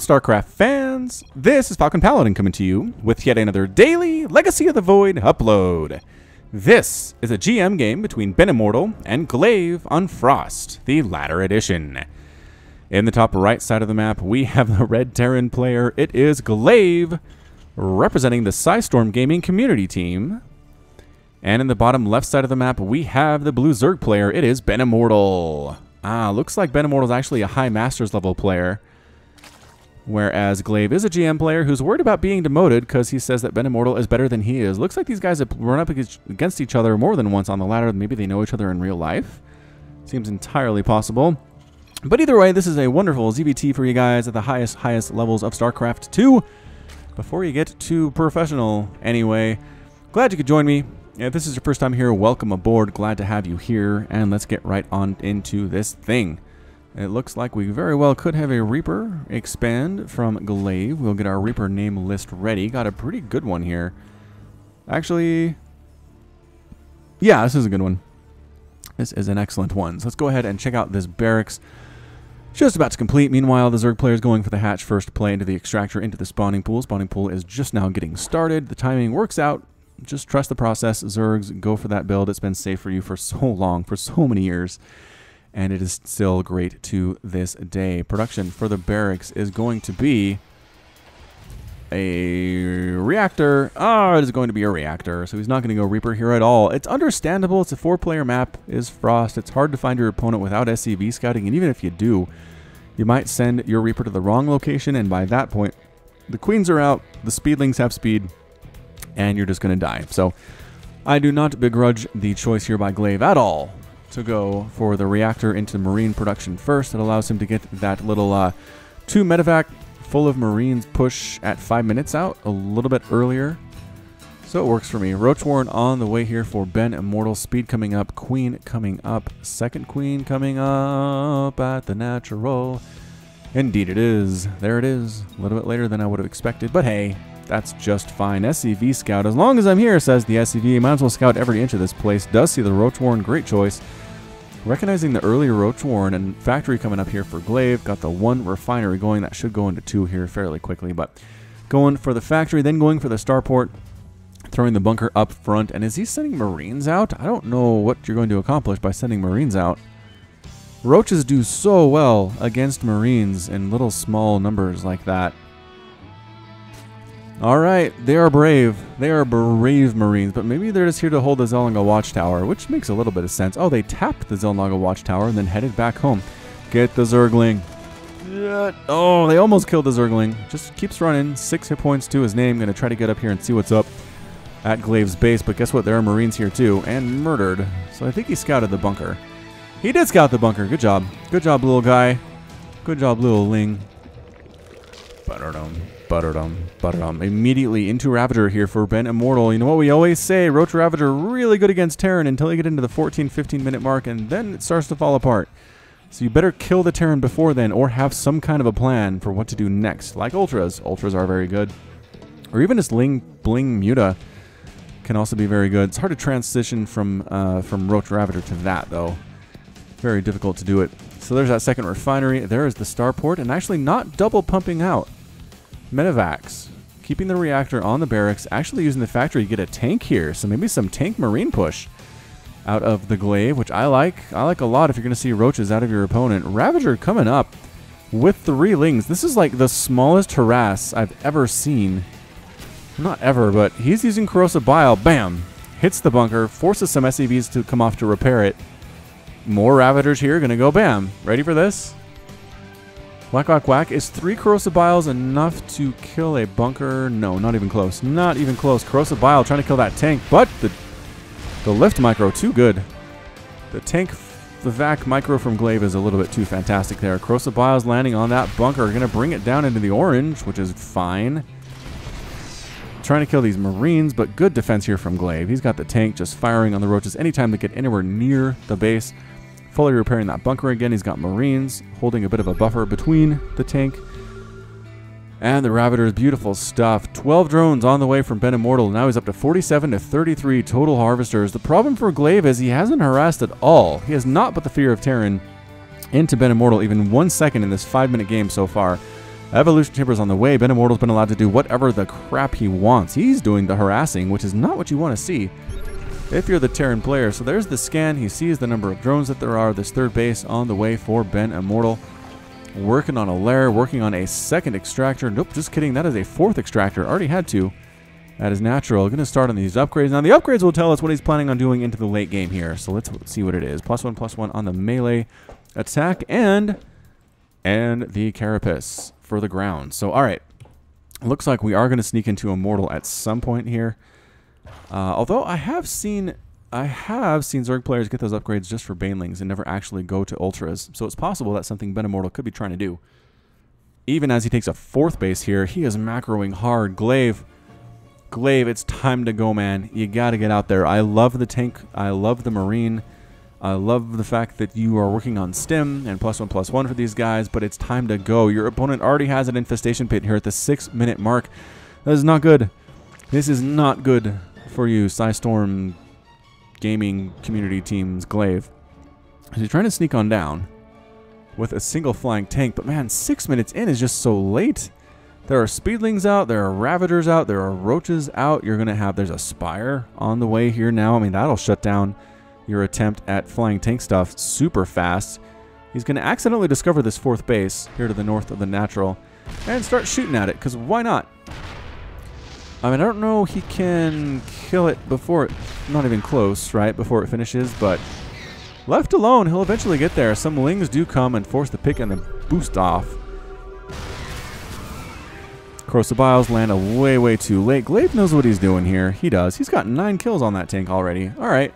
StarCraft fans? This is Falcon Paladin coming to you with yet another daily Legacy of the Void upload. This is a GM game between BenImmortal and Glave on Frost, the latter edition. In the top right side of the map, we have the red Terran player. It is Glave, representing the Psystorm Gaming community team. And in the bottom left side of the map, we have the blue Zerg player. It is BenImmortal. Looks like BenImmortal is actually a high Masters level player, whereas Glave is a GM player who's worried about being demoted because he says that BenImmortal is better than he is. Looks like these guys have run up against each other more than once on the ladder. Maybe they know each other in real life. Seems entirely possible. But either way, this is a wonderful ZVT for you guys at the highest levels of StarCraft 2 before you get to professional. Anyway, glad you could join me. If this is your first time here, welcome aboard. Glad to have you here, and let's get right on into this thing. It looks like we very well could have a Reaper expand from Glave. We'll get our Reaper name list ready. Got a pretty good one here. Actually, yeah, this is a good one. This is an excellent one. So let's go ahead and check out this barracks. Just about to complete. Meanwhile, the Zerg player is going for the hatch first play into the extractor into the spawning pool. Spawning pool is just now getting started. The timing works out. Just trust the process. Zergs, go for that build. It's been safe for you for so long, for so many years, and it is still great to this day. Production for the barracks is going to be a reactor. It is going to be a reactor, so he's not going to go Reaper here at all. It's understandable. It's a 4-player map, is Frost. It's hard to find your opponent without SCV scouting, and even if you do, you might send your Reaper to the wrong location, and by that point, the queens are out, the speedlings have speed, and you're just going to die. So I do not begrudge the choice here by Glave at all to go for the reactor into Marine production first. It allows him to get that little 2 medevac full of Marines push at 5 minutes out a little bit earlier. So it works for me. Roach Warren on the way here for BenImmortal. Speed coming up. Queen coming up. Second queen coming up at the natural. Indeed it is. There it is. A little bit later than I would have expected, but hey, that's just fine. SCV scout. As long as I'm here, says the SCV. Might as well scout every inch of this place. Does see the Roach Warren. Great choice. Recognizing the earlier Roach Warren and factory coming up here for Glave. Got the 1 refinery going. That should go into 2 here fairly quickly. But going for the factory, then going for the starport. Throwing the bunker up front. And is he sending Marines out? I don't know what you're going to accomplish by sending Marines out. Roaches do so well against Marines in little small numbers like that. Alright, they are brave. They are brave Marines, but maybe they're just here to hold the Zelnaga Watchtower, which makes a little bit of sense. Oh, they tapped the Zelnaga Watchtower and then headed back home. Get the Zergling. Oh, they almost killed the Zergling. Just keeps running. 6 hit points to his name. Gonna try to get up here and see what's up at Glave's base, but guess what? There are Marines here too, and murdered. So I think he scouted the bunker. He did scout the bunker. Good job. Good job, little guy. Good job, little Ling. Immediately into Ravager here for BenImmortal. You know what we always say, Roach Ravager really good against Terran until you get into the 14-15 minute mark, and then it starts to fall apart. So you better kill the Terran before then, or have some kind of a plan for what to do next. Like Ultras. Ultras are very good. Or even just Ling Bling Muta can also be very good. It's hard to transition from Roach Ravager to that, though. Very difficult to do it. So there's that second refinery. There is the starport, and actually not double pumping out. Medevacs. Keeping the reactor on the barracks. Actually using the factory to get a tank here. So maybe some tank Marine push out of the Glave, which I like. I like a lot if you're going to see Roaches out of your opponent. Ravager coming up with 3 Lings. This is like the smallest harass I've ever seen. Not ever, but he's using Corrosive Bile. Bam! Hits the bunker. Forces some SCVs to come off to repair it. More Ravagers here. Going to go bam. Ready for this? Whack, whack, whack. Is 3 Corrosive Biles enough to kill a bunker? No, not even close. Not even close. Corrosive Bile trying to kill that tank, but the lift micro, too good. The tank, the vac micro from Glave is a little bit too fantastic there. Corrosive Biles landing on that bunker. Going to bring it down into the orange, which is fine. Trying to kill these Marines, but good defense here from Glave. He's got the tank just firing on the Roaches anytime they get anywhere near the base. Fully repairing that bunker again. He's got Marines holding a bit of a buffer between the tank and the Ravagers. Beautiful stuff. 12 drones on the way from BenImmortal. Now he's up to 47 to 33 total harvesters. The problem for Glave is he hasn't harassed at all. He has not put the fear of Terran into BenImmortal even 1 second in this 5-minute game so far. Evolution Chamber's on the way. BenImmortal's been allowed to do whatever the crap he wants. He's doing the harassing, which is not what you want to see if you're the Terran player. So there's the scan. He sees the number of drones that there are. This third base on the way for BenImmortal. Working on a lair, working on a second extractor. Nope, just kidding. That is a fourth extractor. Already had two. That is natural. Going to start on these upgrades. Now, the upgrades will tell us what he's planning on doing into the late game here. So let's see what it is. +1/+1 on the melee attack and the carapace for the ground. So, all right. Looks like we are going to sneak into Immortal at some point here. Although I have seen Zerg players get those upgrades just for Banelings and never actually go to Ultras. So it's possible that's something BenImmortal could be trying to do. Even as he takes a fourth base here, he is macroing hard. Glave, it's time to go, man. You got to get out there. I love the tank. I love the Marine. I love the fact that you are working on stim and +1/+1 for these guys, but it's time to go. Your opponent already has an infestation pit here at the 6-minute mark. That is not good. This is not good for you, Psystorm gaming community team's Glave. So he's trying to sneak on down with a single flying tank, but man, 6 minutes in is just so late. There are speedlings out, there are ravagers out, there are roaches out. You're gonna have, there's a spire on the way here now. I mean, that'll shut down your attempt at flying tank stuff super fast. He's gonna accidentally discover this fourth base here to the north of the natural and start shooting at it, because why not? I mean, I don't know he can kill it before it, not even close, right, before it finishes, but left alone, he'll eventually get there. Some lings do come and force the pick and the boost off. Corrosive Biles land way too late. Glave knows what he's doing here. He does. He's got 9 kills on that tank already. All right.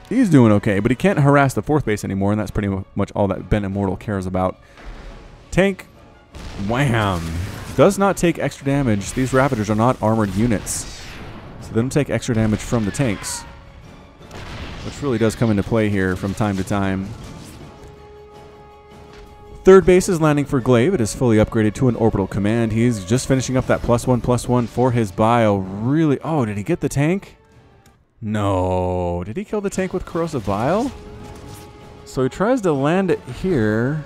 He's doing okay, but he can't harass the fourth base anymore, and that's pretty much all that BenImmortal cares about. Tank, wham. Does not take extra damage. These Ravagers are not armored units, so they don't take extra damage from the tanks, which really does come into play here from time to time. Third base is landing for Glave. It is fully upgraded to an orbital command. He's just finishing up that +1/+1 for his bio. Really? Oh, did he get the tank? No. Did he kill the tank with Corrosive Bile? So he tries to land it here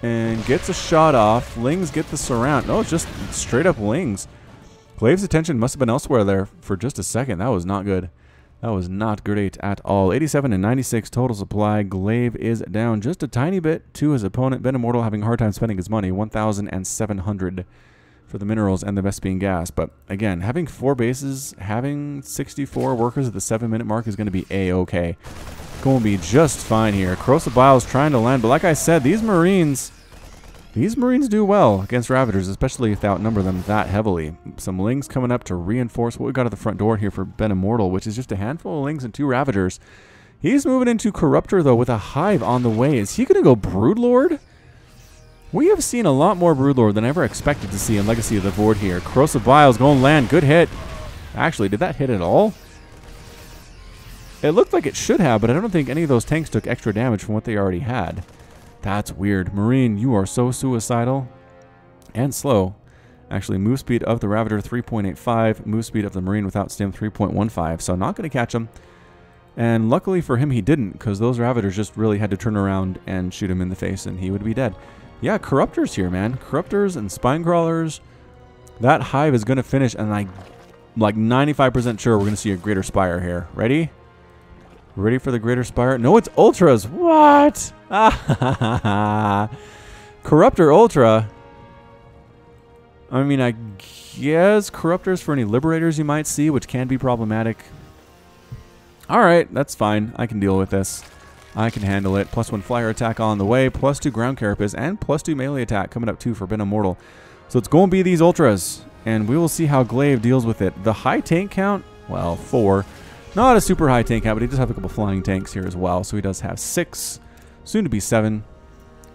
and gets a shot off. Lings get the surround. No, it's just straight up Lings. Glave's attention must have been elsewhere there for just a second. That was not good. That was not great at all. 87 and 96 total supply. Glave is down just a tiny bit to his opponent. BenImmortal having a hard time spending his money. 1,700 for the minerals and the Vespene gas. But again, having 4 bases, having 64 workers at the 7-minute mark is going to be A-okay. Going to be just fine here. Corrosive Bile is trying to land, but like I said, these Marines do well against Ravagers, especially if they outnumber them that heavily. Some Lings coming up to reinforce what we got at the front door here for BenImmortal, which is just a handful of Lings and 2 Ravagers. He's moving into Corruptor, though, with a Hive on the way. Is he going to go Broodlord? We have seen a lot more Broodlord than I ever expected to see in Legacy of the Void here. Corrosive Bile is going to land. Good hit. Actually, did that hit at all? It looked like it should have, but I don't think any of those tanks took extra damage from what they already had. That's weird. Marine, you are so suicidal and slow. Actually, move speed of the Ravager 3.85, move speed of the Marine without stim 3.15, so not going to catch him. And luckily for him, he didn't, because those Ravagers just really had to turn around and shoot him in the face, and he would be dead. Yeah, Corruptors here, man. Corruptors and Spine Crawlers. That Hive is going to finish, and I'm like 95% sure we're going to see a Greater Spire here. Ready? Ready for the Greater Spire? No, it's Ultras. What? Corruptor Ultra. I mean, I guess Corruptors for any Liberators you might see, which can be problematic. Alright, that's fine. I can deal with this. I can handle it. +1 flyer attack on the way, +2 ground carapace, and +2 melee attack coming up too for BenImmortal. So it's going to be these Ultras, and we will see how Glave deals with it. The high tank count, well, 4. Not a super high tank count, but he does have a couple flying tanks here as well. So he does have 6, soon to be 7.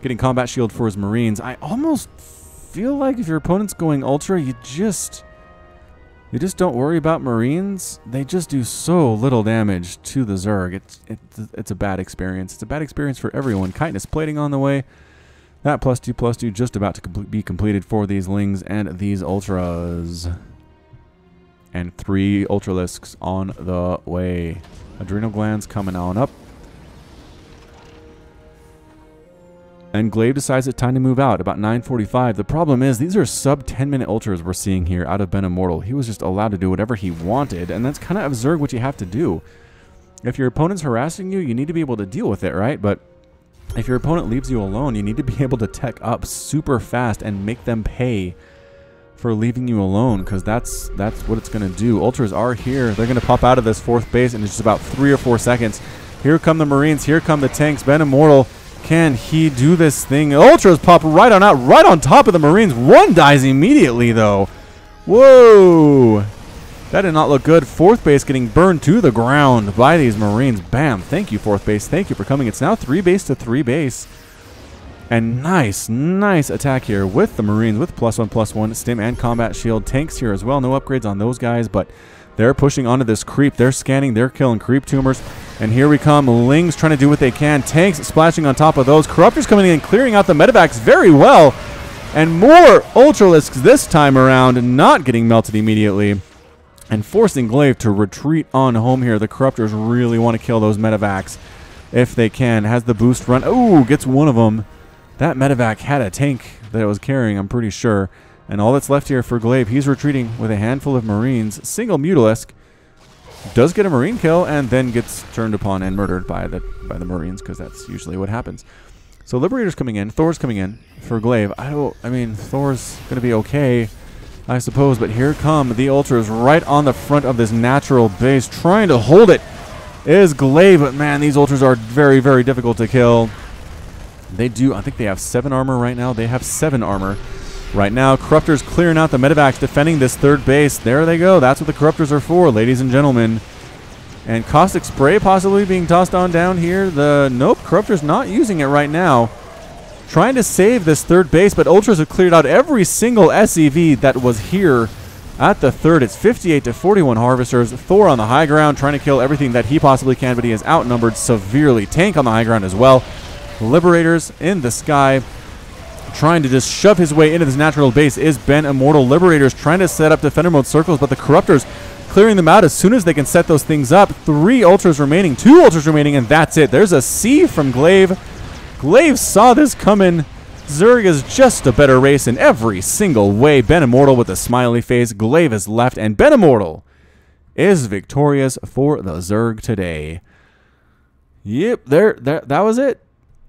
Getting combat shield for his Marines. I almost feel like if your opponent's going Ultra, you just don't worry about Marines. They just do so little damage to the Zerg. It's a bad experience. It's a bad experience for everyone. Chitinous plating on the way. That +2/+2 just about to be completed for these Lings and these Ultras. And 3 Ultralisks on the way. Adrenal glands coming on up. And Glave decides it's time to move out, about 9:45. The problem is, these are sub 10-minute ultras we're seeing here out of BenImmortal. He was just allowed to do whatever he wanted, and that's kind of Zerg what you have to do. If your opponent's harassing you, you need to be able to deal with it, right? But if your opponent leaves you alone, you need to be able to tech up super fast and make them pay for leaving you alone, because that's what it's going to do. Ultras are here. They're going to pop out of this 4th base in just about 3 or 4 seconds. Here come the Marines. Here come the tanks. BenImmortal, can he do this thing? Ultras pop right on out, right on top of the Marines. One dies immediately, though. Whoa. That did not look good. 4th base getting burned to the ground by these Marines. Bam. Thank you, 4th base. Thank you for coming. It's now 3 base to 3 base. And nice attack here with the Marines with +1/+1 stim and combat shield. Tanks here as well. No upgrades on those guys, but they're pushing onto this creep. They're scanning. They're killing creep tumors. And here we come. Lings trying to do what they can. Tanks splashing on top of those. Corruptors coming in and clearing out the medevacs very well. And more Ultralisks this time around, not getting melted immediately. And forcing Glave to retreat on home here. The Corruptors really want to kill those medevacs if they can. Has the boost run. Oh, gets one of them. That medevac had a tank that it was carrying, I'm pretty sure. And all that's left here for Glave, he's retreating with a handful of Marines. Single Mutalisk does get a Marine kill and then gets turned upon and murdered by the Marines, because that's usually what happens. So Liberator's coming in. Thor's coming in for Glave. I mean, Thor's going to be okay, I suppose. But here come the Ultras right on the front of this natural base. Trying to hold it is Glave. But, man, these Ultras are very, very difficult to kill. They do. I think they have 7 armor right now. They have 7 armor right now. Corruptors clearing out the medevacs, defending this 3rd base. There they go. That's what the Corruptors are for, ladies and gentlemen. And Caustic Spray possibly being tossed on down here. Nope, Corruptors not using it right now. Trying to save this 3rd base, but Ultras have cleared out every single SCV that was here at the 3rd. It's 58 to 41 Harvesters. Thor on the high ground trying to kill everything that he possibly can, but he is outnumbered severely. Tank on the high ground as well. Liberators in the sky, trying to just shove his way into this natural base is BenImmortal. Liberators trying to set up defender mode circles, but the Corruptors clearing them out as soon as they can set those things up. 3 Ultras remaining, 2 Ultras remaining, and that's it. There's a C from Glave. Glave saw this coming. Zerg is just a better race in every single way. BenImmortal with a smiley face. Glave is left, and BenImmortal is victorious for the Zerg today. Yep, that was it.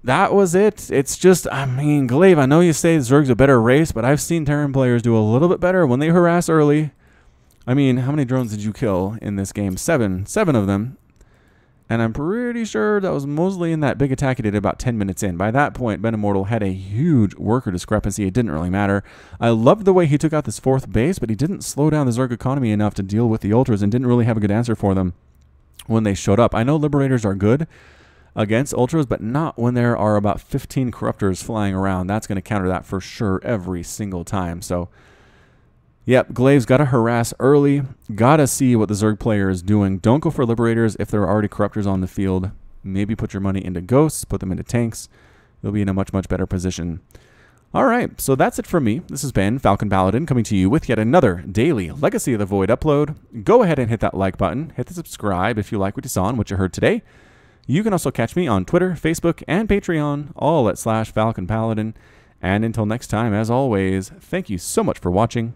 That was it. It's just, I mean, Glave, I know you say Zerg's a better race, but I've seen Terran players do a little bit better when they harass early. I mean, how many drones did you kill in this game? 7. 7 of them. And I'm pretty sure that was mostly in that big attack he did about 10 minutes in. By that point, BenImmortal had a huge worker discrepancy. It didn't really matter. I loved the way he took out this 4th base, but he didn't slow down the Zerg economy enough to deal with the Ultras and didn't really have a good answer for them when they showed up. I know Liberators are good against Ultras, but not when there are about 15 Corruptors flying around. That's going to counter that for sure every single time. So, yep, Glave's got to harass early. Got to see what the Zerg player is doing. Don't go for Liberators if there are already Corruptors on the field. Maybe put your money into Ghosts, put them into tanks. You'll be in a much, much better position. All right, so that's it from me. This has been Falcon Paladin coming to you with yet another daily Legacy of the Void upload. Go ahead and hit that like button. Hit the subscribe if you like what you saw and what you heard today. You can also catch me on Twitter, Facebook, and Patreon, all at /Falcon Paladin. And until next time, as always, thank you so much for watching,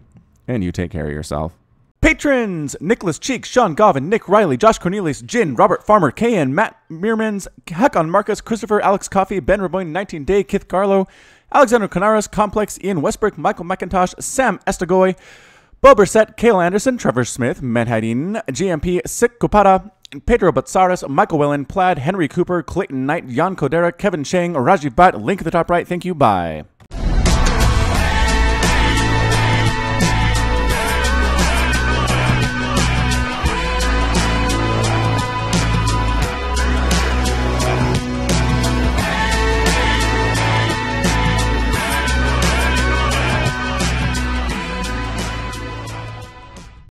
and you take care of yourself. Patrons! Nicholas Cheek, Sean Govin, Nick Riley, Josh Cornelius, Jin, Robert Farmer, Kayan, Matt Meermans, Hakon Marcus, Christopher, Alex Coffey, Ben Raboyne, 19 Day, Kith Garlow, Alexander Canaras, Complex, Ian Westbrook, Michael McIntosh, Sam Estagoy, Bo Brissett, Kale Anderson, Trevor Smith, Manhattan, GMP, Sik Kupata, Pedro Batsaris, Michael Wellen, Plaid, Henry Cooper, Clayton Knight, Jan Kodera, Kevin Chang, Rajiv Bhatt, link at the top right. Thank you. Bye.